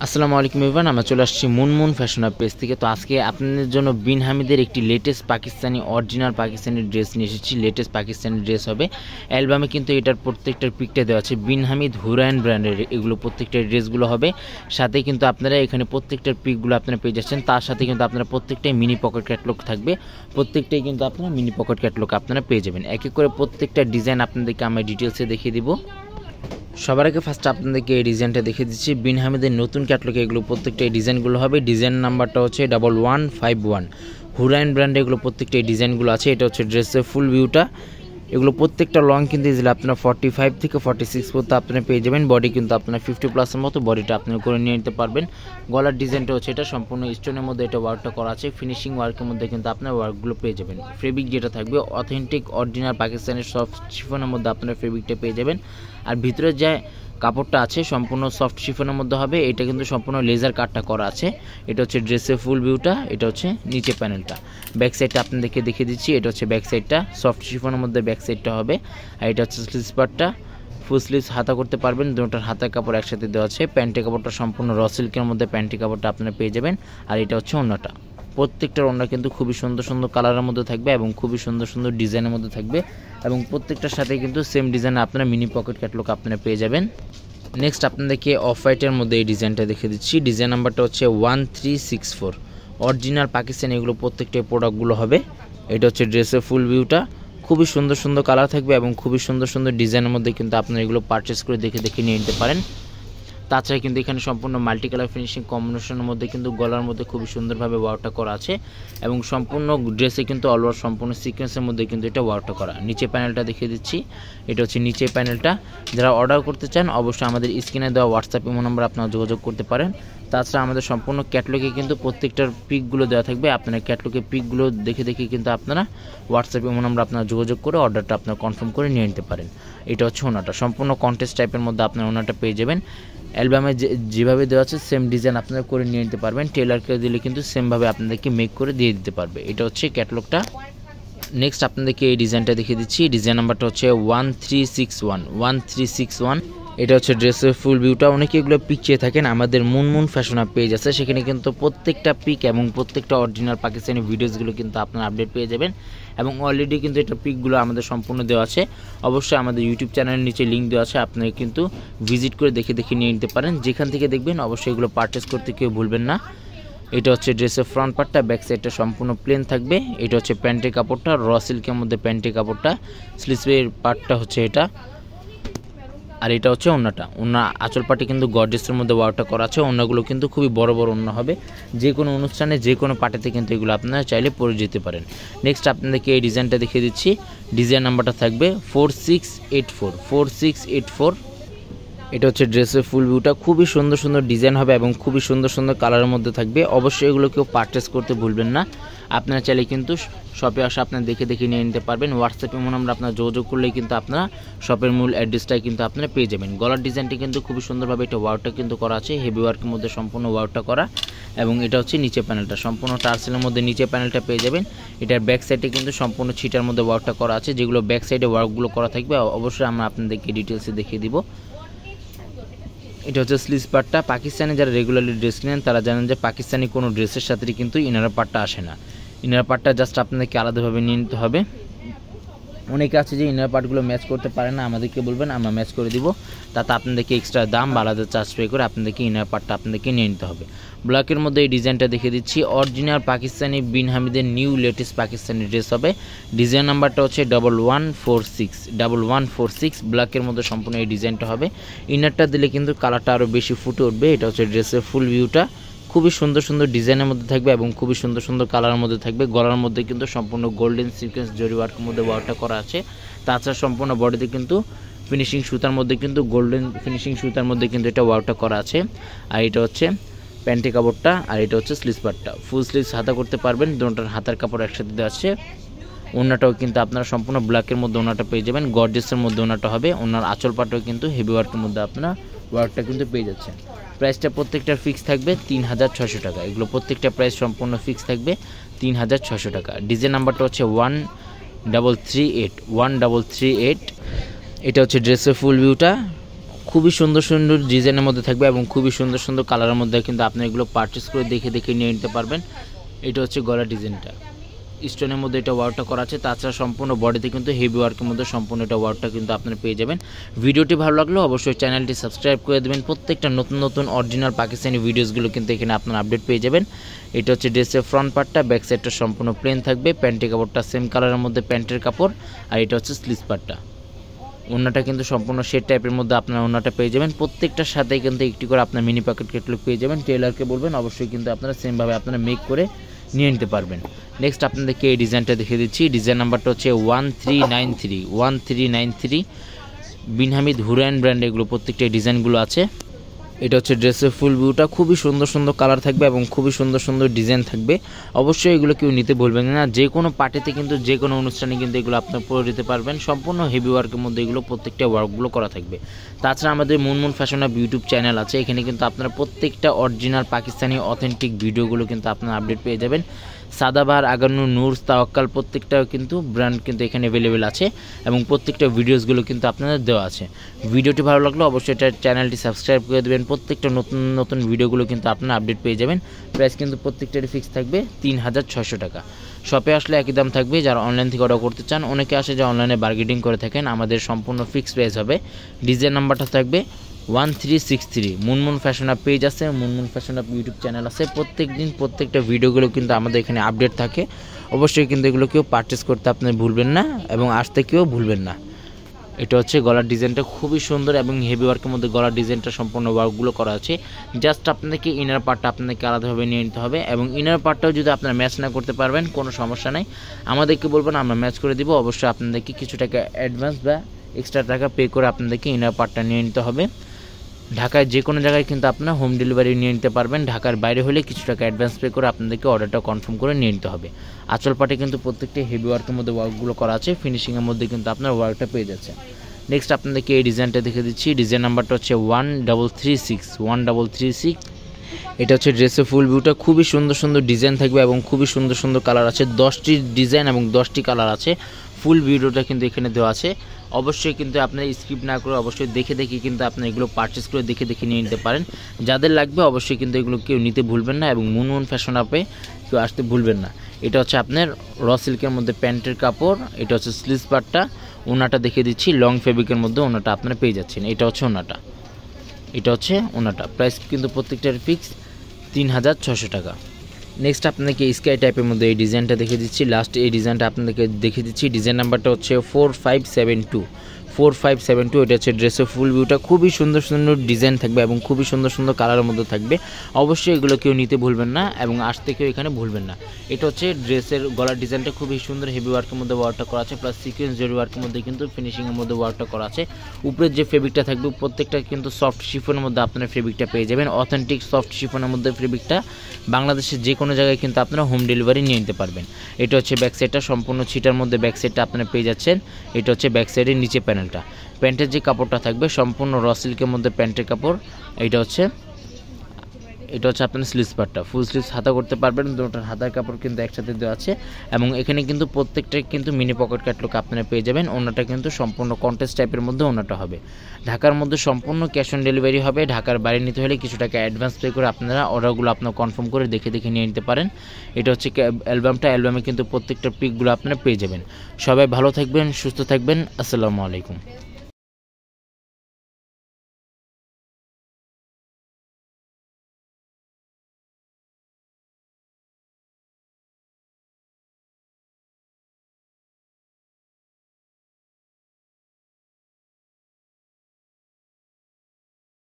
আসসালামু আলাইকুম এভরিওয়ান, আমরা চলে আসছি মুনমুন ফ্যাশন হাব পেজ থেকে। তো আজকে আপনাদের জন্য বিন হামিদের একটি latest Pakistani original Pakistani dress নিয়ে এসেছি। লেটেস্ট পাকিস্তানি ড্রেস হবে। অ্যালবামে কিন্তু এটার প্রত্যেকটার পিকটা দেওয়া আছে। বিন হামিদ হুরায়ন ব্র্যান্ডের এগুলো প্রত্যেকটা ড্রেসগুলো হবে। সাথে কিন্তু আপনারা এখানে প্রত্যেকটার পিকগুলো আপনারা পেয়ে যাচ্ছেন। তার সাথে কিন্তু আপনারা প্রত্যেকটাই মিনি পকেট ক্যাটলগ থাকবে। প্রত্যেকটাই কিন্তু আপনারা মিনি পকেট ক্যাটলগ আপনারা পেয়ে যাবেন। এক এক করে প্রত্যেকটা ডিজাইন আপনাদেরকে আমি ডিটেলসে দেখিয়ে দিব। সবার আগে ফার্স্ট আপনাদেরকে এই ডিজাইনটা দেখিয়ে দিচ্ছি। বিন হামিদের নতুন ক্যাটলগে এগুলো প্রত্যেকটা এই ডিজাইনগুলো হবে। ডিজাইন নাম্বারটা হচ্ছে 1151। হুরায়ন ব্র্যান্ডে এগুলো প্রত্যেকটা এই ডিজাইনগুলো আছে। এটা হচ্ছে ড্রেসের ফুল ভিউটা। এগুলো প্রত্যেকটা লং কিন্তু ইজিলি আপনারা 45 থেকে 46 পর্যন্ত আপনারা পেয়ে যাবেন। বডি কিন্তু আপনার 50+ মতো বডিটা আপনারা করে নিয়ে নিতে পারবেন। গলার ডিজাইনটা হচ্ছে এটা সম্পূর্ণ স্টোনের মধ্যে এটা ওয়ার্কটা করা আছে। ফিনিশিং ওয়ার্কের মধ্যে কিন্তু আপনার ওয়ার্কগুলো পেয়ে যাবেন। ফেব্রিক যেটা থাকবে অথেন্টিক অরিজিনাল পাকিস্তানের সফট শিফনের মধ্যে আপনারা ফেব্রিকটা পেয়ে যাবেন। আর ভিতরে যে কাপড়টা আছে সম্পূর্ণ সফট শিফনের মধ্যে হবে। এটা কিন্তু সম্পূর্ণ লেজার কাটটা করা আছে। এটা হচ্ছে ড্রেসের ফুল ভিউটা। এটা হচ্ছে নিচে প্যানেলটা। ব্যাক সাইডটা আপনাদেরকে দেখিয়ে দিচ্ছি। এটা হচ্ছে ব্যাক সাইডটা, সফট শিফনের মধ্যে ব্যাক সাইডটা হবে। আর এটা হচ্ছে স্লিভস পার্টটা। ফুল স্লিভস হাতা করতে পারবেন। দুটোর হাতার কাপড় একসাথে দেওয়া আছে। প্যান্টের কাপড়টা সম্পূর্ণ র সিল্কের মধ্যে প্যান্টের কাপড়টা আপনারা পেয়ে যাবেন। আর এটা হচ্ছে ওড়নাটা। প্রত্যেকটার ওড়না কিন্তু খুবই সুন্দর সুন্দর কালারের মধ্যে থাকবে এবং খুবই সুন্দর সুন্দর ডিজাইনের মধ্যে থাকবে। এবং প্রত্যেকটার সাথে কিন্তু সেম ডিজাইনে আপনারা মিনি পকেট ক্যাটলগ আপনারা পেয়ে যাবেন। নেক্সট আপনাদেরকে অফ হোয়াইটের মধ্যে এই ডিজাইনটা দেখে দিচ্ছি। ডিজাইন নাম্বারটা হচ্ছে 1364। অরিজিনাল পাকিস্তানি এগুলো প্রত্যেকটা প্রোডাক্টগুলো হবে। এটা হচ্ছে ড্রেসের ফুল ভিউটা। খুবই সুন্দর সুন্দর কালার থাকবে এবং খুবই সুন্দর সুন্দর ডিজাইনের মধ্যে কিন্তু আপনারা এগুলো পারচেস করে দেখে দেখে নিয়ে নিতে পারেন। তাছাড়া কিন্তু এখানে সম্পূর্ণ মাল্টি কালার ফিনিশিং কম্বিনেশনের মধ্যে কিন্তু গলার মধ্যে খুবই সুন্দরভাবে ওয়ার্কটা করা আছে। এবং সম্পূর্ণ ড্রেসে কিন্তু অলওভার সম্পূর্ণ সিকোয়েন্সের মধ্যে কিন্তু এটা ওয়ার্কটা করা। নিচে প্যানেলটা দেখিয়ে দিচ্ছি। এটা হচ্ছে নিচে প্যানেলটা। যারা অর্ডার করতে চান অবশ্যই আমাদের স্ক্রিনে দেওয়া হোয়াটসঅ্যাপ ইমো নাম্বার আপনারা যোগাযোগ করতে পারেন। তাছাড়া আমাদের সম্পূর্ণ ক্যাটলগে কিন্তু প্রত্যেকটার পিকগুলো দেওয়া থাকবে। আপনারা ক্যাটলগের পিকগুলো দেখে দেখে কিন্তু আপনারা হোয়াটসঅ্যাপ ইমো নাম্বার আপনারা যোগাযোগ করে অর্ডারটা আপনারা কনফার্ম করে নিয়ে নিতে পারেন। এটা হচ্ছে ওনাটা সম্পূর্ণ কন্টেস্ট টাইপের মধ্যে আপনারা ওনাটা পেয়ে যাবেন। অ্যালবামে যেভাবে দেওয়া আছে সেম ডিজাইন আপনারা করে নিয়ে নিতে পারবেন। টেলারকে দিলে কিন্তু সেমভাবে আপনাদেরকে মেক করে দিয়ে দিতে পারবে। এটা হচ্ছে ক্যাটলগটা। নেক্সট আপনাদেরকে এই ডিজাইনটা দেখিয়ে দিচ্ছি। ডিজাইন নাম্বারটা হচ্ছে 1361। এটা হচ্ছে ড্রেসের ফুল ভিউটা। অনেকে এগুলো পিক চেয়ে থাকেন। আমাদের মুনমুন ফ্যাশন হাব পেজ আছে, সেখানে কিন্তু প্রত্যেকটা পিক এবং প্রত্যেকটা অরিজিনাল পাকিস্তানি ভিডিওসগুলো কিন্তু আপনারা আপডেট পেয়ে যাবেন। এবং অলরেডি কিন্তু এটা পিকগুলো আমাদের সম্পূর্ণ দেওয়া আছে। অবশ্যই আমাদের ইউটিউব চ্যানেলের নিচে লিঙ্ক দেওয়া আছে, আপনারা কিন্তু ভিজিট করে দেখে দেখে নিয়ে নিতে পারেন। যেখান থেকে দেখবেন অবশ্যই এগুলো পারচেস করতে কেউ ভুলবেন না। এটা হচ্ছে ড্রেসের ফ্রন্ট পার্টটা। ব্যাক সাইডটা সম্পূর্ণ প্লেন থাকবে। এটা হচ্ছে প্যান্টের কাপড়টা, র সিল্কের মধ্যে প্যান্টের কাপড়টা। স্লিভসের পার্টটা হচ্ছে এটা। আর এটা হচ্ছে ওড়নাটা। ওড়না আঁচল পাটে কিন্তু গর্জিয়াসের মধ্যে ওয়ার্কটা করা আছে। ওড়নাগুলো কিন্তু খুবই বড় বড় ওড়না হবে। যে কোনো অনুষ্ঠানে যে কোনো পার্টিতে কিন্তু এগুলো আপনারা চাইলে পরে যেতে পারেন। নেক্সট আপনাদেরকে এই ডিজাইনটা দেখিয়ে দিচ্ছি। ডিজাইন নাম্বারটা থাকবে 4684। এটা হচ্ছে ড্রেসের ফুল ভিউটা। খুবই সুন্দর সুন্দর ডিজাইন হবে এবং খুবই সুন্দর সুন্দর কালারের মধ্যে থাকবে। অবশ্যই এগুলো কেউ পারচেস করতে ভুলবেন না। আপনারা চাইলে কিন্তু শপে আসে আপনারা দেখে দেখে নিয়ে নিতে পারবেন। হোয়াটসঅ্যাপে মনে আমরা আপনারা যোগাযোগ করলেই কিন্তু আপনারা শপের মূল অ্যাড্রেসটাই কিন্তু আপনারা পেয়ে যাবেন। গলার ডিজাইনটি কিন্তু খুবই সুন্দরভাবে এটা ওয়ার্কটা কিন্তু করা আছে। হেভি ওয়ার্কের মধ্যে সম্পূর্ণ ওয়ার্কটা করা। এবং এটা হচ্ছে নিচে প্যানেলটা সম্পূর্ণ টার্সেলের মধ্যে নিচে প্যানেলটা পেয়ে যাবেন। এটার ব্যাক সাইডে কিন্তু সম্পূর্ণ ছিটার মধ্যে ওয়ার্কটা করা আছে। যেগুলো ব্যাক সাইডে ওয়ার্কগুলো করা থাকবে অবশ্যই আমরা আপনাদেরকে ডিটেলসে দেখিয়ে দিব। এটা হচ্ছে স্লিভস পার্টটা। পাকিস্তানে যারা রেগুলারলি ড্রেস কিনেন তারা জানেন যে পাকিস্তানি কোনো ড্রেসের সাথে কিন্তু ইনার পার্টটা আসে না। ইনার পার্টটা জাস্ট আপনাদেরকে আলাদাভাবে নিয়ে নিতে হবে। অনেকে আছে যে ইনার পার্টগুলো ম্যাচ করতে পারে না, আমাদেরকে বলবেন আমরা ম্যাচ করে দিব। তাতে আপনাদেরকে এক্সট্রা দাম বা আলাদা চার্জ পে করে আপনাদেরকে ইনার পার্টটা আপনাদেরকে নিয়ে নিতে হবে। ব্ল্যাকের মধ্যে এই ডিজাইনটা দেখে দিচ্ছি। অরিজিনাল পাকিস্তানি বিন হামিদের নিউ লেটেস্ট পাকিস্তানি ড্রেস হবে। ডিজাইন নাম্বারটা হচ্ছে 1146। ব্ল্যাকের মধ্যে সম্পূর্ণ এই ডিজাইনটা হবে। ইনারটা দিলে কিন্তু কালারটা আরও বেশি ফুটে উঠবে। এটা হচ্ছে ড্রেসের ফুল ভিউটা। খুবই সুন্দর সুন্দর ডিজাইনের মধ্যে থাকবে এবং খুবই সুন্দর সুন্দর কালারের মধ্যে থাকবে। গলার মধ্যে কিন্তু সম্পূর্ণ গোল্ডেন সিকোয়েন্স জরি ওয়ার্কের মধ্যে ওয়ার্কটা করা আছে। তাছাড়া সম্পূর্ণ বডিতে কিন্তু ফিনিশিং সুতার মধ্যে কিন্তু গোল্ডেন ফিনিশিং সুতার মধ্যে কিন্তু এটা ওয়ার্কটা করা আছে। আর এটা হচ্ছে প্যান্টের কাপড়টা। আর এটা হচ্ছে স্লিভস পার্টটা। ফুল স্লিভস হাতা করতে পারবেন। দুটোর হাতার কাপড় একসাথে দেওয়া আছে। ওড়নাটাও কিন্তু আপনারা সম্পূর্ণ ব্ল্যাকের মধ্যে ওড়নাটা পেয়ে যাবেন। গর্জিয়াসের মধ্যে ওড়নাটা হবে। ওড়নার আঁচল পাটটাও কিন্তু হেভি ওয়ার্কের মধ্যে আপনারা ওয়ার্কটা কিন্তু পেয়ে যাচ্ছেন। প্রাইসটা প্রত্যেকটার ফিক্স থাকবে 3600 টাকা। এগুলো প্রত্যেকটা প্রাইস সম্পূর্ণ ফিক্স থাকবে 3600 টাকা। ডিজাইন নাম্বারটা হচ্ছে 1338। এটা হচ্ছে ড্রেসের ফুল ভিউটা। খুবই সুন্দর সুন্দর ডিজাইনের মধ্যে থাকবে এবং খুবই সুন্দর সুন্দর কালারের মধ্যে কিন্তু আপনি এগুলো পারচেস করে দেখে দেখে নিয়ে নিতে পারবেন। এটা হচ্ছে গলার ডিজাইনটা, স্টোনের মধ্যে এটা ওয়ার্কটা করা আছে। তাছাড়া সম্পূর্ণ বডিতে কিন্তু হেভি ওয়ার্কের মধ্যে সম্পূর্ণ এটা ওয়ার্কটা কিন্তু আপনারা পেয়ে যাবেন। ভিডিওটি ভালো লাগলে অবশ্যই চ্যানেলটি সাবস্ক্রাইব করে দেবেন। প্রত্যেকটা নতুন নতুন অরিজিনাল পাকিস্তানি ভিডিওসগুলো কিন্তু এখানে আপনারা আপডেট পেয়ে যাবেন। এটা হচ্ছে ড্রেসের ফ্রন্ট পার্টটা, ব্যাক সাইডটা সম্পূর্ণ প্লেন থাকবে, প্যান্টের কাপড়টা সেম কালারের মধ্যে প্যান্টের কাপড়, আর এটা হচ্ছে স্লিভস পার্টটা। ওড়নাটা কিন্তু সম্পূর্ণ শেড টাইপের মধ্যে আপনার ওড়নাটা পেয়ে যাবেন। প্রত্যেকটার সাথে কিন্তু একটি করে আপনার মিনি পকেট ক্যাটালগ পেয়ে যাবেন। টেলারকে বলবেন অবশ্যই কিন্তু আপনারা সেমভাবে আপনারা মেক করে নিয়ে নিতে পারবেন। নেক্সট আপনাদেরকে এই ডিজাইনটা দেখিয়ে দিচ্ছি। ডিজাইন নাম্বারটা হচ্ছে 1393 বিন হামিদ হুরায়ন ব্র্যান্ড, এগুলো প্রত্যেকটা ডিজাইনগুলো আছে। এটা হচ্ছে ড্রেসের ফুল ভিউটা, খুবই সুন্দর সুন্দর কালার থাকবে এবং খুবই সুন্দর সুন্দর ডিজাইন থাকবে। অবশ্যই এগুলো কেউ নিতে ভুলবেন না। যে কোনো পার্টিতে কিন্তু যে কোনো অনুষ্ঠানে কিন্তু এগুলো আপনার পরে দিতে পারবেন। সম্পূর্ণ হেভি ওয়ার্কের মধ্যে এগুলো প্রত্যেকটা ওয়ার্কগুলো করা থাকবে। তাছাড়া আমাদের Munmun fashion hub YouTube channel আছে, এখানে কিন্তু আপনারা প্রত্যেকটা অরিজিনাল পাকিস্তানি অথেন্টিক ভিডিওগুলো কিন্তু আপনারা আপডেট পেয়ে যাবেন। সাদাবাহার, আগানুর, নূর, তাওয়াক্কাল প্রত্যেকটা কিন্তু ব্র্যান্ড কিন্তু এখানে অ্যাভেলেবেল আছে এবং প্রত্যেকটা ভিডিওসগুলো কিন্তু আপনাদের দেওয়া আছে। ভিডিওটি ভালো লাগলে অবশ্যই চ্যানেলটি সাবস্ক্রাইব করে দেবেন। প্রত্যেকটা নতুন নতুন ভিডিওগুলো কিন্তু আপনারা আপডেট পেয়ে যাবেন। প্রাইস কিন্তু প্রত্যেকটারই ফিক্স থাকবে 3600 টাকা। শপে আসলে একই দাম থাকবে। যারা অনলাইন থেকে অর্ডার করতে চান, অনেকে আসে যে অনলাইনে বার্গেনিং করে থাকেন, আমাদের সম্পূর্ণ ফিক্স প্রাইস হবে। ডিজাইন নাম্বারটা থাকবে 1363। মুনমুন ফ্যাশন হাব পেজ আছে, Munmun fashion hub YouTube channel আছে। প্রত্যেক দিন প্রত্যেকটা ভিডিওগুলো কিন্তু আমাদের এখানে আপডেট থাকে। অবশ্যই কিন্তু এগুলো কেউ পারচেস করতে আপনি ভুলবেন না এবং আসতে কেউ ভুলবেন না। এটা হচ্ছে গলার ডিজাইনটা, খুবই সুন্দর এবং হেভি ওয়ার্কের মধ্যে গলার ডিজাইনটা সম্পূর্ণ ওয়ার্কগুলো করা আছে। জাস্ট আপনাকে ইনার পার্টটা আপনাকে আলাদাভাবে নিয়ে নিতে হবে এবং ইনার পার্টটাও যদি আপনারা ম্যাচ না করতে পারবেন কোনো সমস্যা নাই, আমাদেরকে বলবেন, আমরা ম্যাচ করে দিব। অবশ্যই আপনাদেরকে কিছু টাকা অ্যাডভান্স বা এক্সট্রা টাকা পে করে আপনাদেরকে ইনার পার্টটা নিয়ে নিতে হবে। ঢাকায় যে কোনো জায়গায় কিন্তু আপনারা হোম ডেলিভারি নিয়ে নিতে পারবেন। ঢাকার বাইরে হলে কিছু টাকা অ্যাডভান্স পে করে আপনাদেরকে অর্ডারটা কনফার্ম করে নিয়ে নিতে হবে। আঁচল পাটে কিন্তু প্রত্যেকটা হেভি ওয়ার্কের মধ্যে ওয়ার্কগুলো করা আছে, ফিনিশিংয়ের মধ্যে কিন্তু আপনার ওয়ার্কটা পেয়ে যাচ্ছে। নেক্সট আপনাদেরকে এই ডিজাইনটা দেখে দিচ্ছি। ডিজাইন নাম্বারটা হচ্ছে 1336। এটা হচ্ছে ড্রেসের ফুল ভিউটা, খুবই সুন্দর সুন্দর ডিজাইন থাকবে এবং খুবই সুন্দর সুন্দর কালার আছে। 10টি ডিজাইন এবং 10টি কালার আছে। ফুল ভিডিওটা কিন্তু এখানে দেওয়া আছে। অবশ্যই কিন্তু আপনারা স্কিপ না করে অবশ্যই দেখে দেখে কিন্তু আপনি এগুলো পারচেস করে দেখে দেখে নিয়ে নিতে পারেন। যাদের লাগবে অবশ্যই কিন্তু এগুলো কেউ নিতে ভুলবেন না এবং মুনমুন ফ্যাশন হাবে কেউ আসতে ভুলবেন না। এটা হচ্ছে আপনার র সিল্কের মধ্যে প্যান্টের কাপড়। এটা হচ্ছে স্লিভস পার্টটা। ওনাটা দেখিয়ে দিচ্ছি, লং ফেব্রিকের মধ্যে ওনাটা আপনারা পেয়ে যাচ্ছেন। এটা হচ্ছে ওনাটা, এটা হচ্ছে ওনাটা। প্রাইস কিন্তু প্রত্যেকটার ফিক্স 3600 টাকা। নেক্সট আপনাদেরকে স্কাই টাইপের মধ্যে এই ডিজাইনটা দেখিয়ে দিচ্ছি। লাস্ট এই ডিজাইনটা আপনাদেরকে দেখিয়ে দিচ্ছি। ডিজাইন নাম্বারটা হচ্ছে 4572। এটা হচ্ছে ড্রেসের ফুল ভিউটা, খুবই সুন্দর সুন্দর ডিজাইন থাকবে এবং খুবই সুন্দর সুন্দর কালারের মধ্যে থাকবে। অবশ্যই এগুলো কেউ নিতে ভুলবেন না এবং আসতে কেউ এখানে ভুলবেন না। এটা হচ্ছে ড্রেসের গলার ডিজাইনটা, খুবই সুন্দর হেভি ওয়ার্কের মধ্যে ওয়ার্কটা করা আছে, প্লাস সিকোয়েন্স জরি ওয়ার্কের মধ্যে কিন্তু ফিনিশিংয়ের মধ্যে ওয়ার্কটা করা আছে। উপরের যে ফেব্রিকটা থাকবে প্রত্যেকটা কিন্তু সফট শিফনের মধ্যে আপনারা ফেব্রিকটা পেয়ে যাবেন। অথেন্টিক সফট শিফনের মধ্যে ফেব্রিকটা বাংলাদেশের যে কোনো জায়গায় কিন্তু আপনারা হোম ডেলিভারি নিয়ে নিতে পারবেন। এটা হচ্ছে ব্যাক সাইডটা, সম্পূর্ণ ছিটার মধ্যে ব্যাক সাইডটা আপনারা পেয়ে যাচ্ছেন। এটা হচ্ছে ব্যাক সাইডের নিচে প্যানেলটা। প্যান্টের যে কাপড়টা থাকবে সম্পূর্ণ র সিল্কের মধ্যে প্যান্টের কাপড়। এটা হচ্ছে আপনার স্লিভস পার্টটা, ফুল স্লিভস হাতা করতে পারবেন। দুটোর হাতার কাপড় কিন্তু একসাথে দেওয়া আছে এবং এখানে কিন্তু প্রত্যেকটা কিন্তু মিনি পকেট ক্যাটলগ আপনারা পেয়ে যাবেন। ওনাটা কিন্তু সম্পূর্ণ কন্টেস্ট টাইপের মধ্যে ওনাটা হবে। ঢাকার মধ্যে সম্পূর্ণ ক্যাশ অন ডেলিভারি হবে। ঢাকার বাইরে নিতে হলে কিছু টাকা অ্যাডভান্স পে করে আপনারা অর্ডারগুলো আপনারা কনফার্ম করে দেখে দেখে নিয়ে নিতে পারেন। এটা হচ্ছে অ্যালবামে কিন্তু প্রত্যেকটা পিকগুলো আপনারা পেয়ে যাবেন। সবাই ভালো থাকবেন, সুস্থ থাকবেন। আসসালামু আলাইকুম।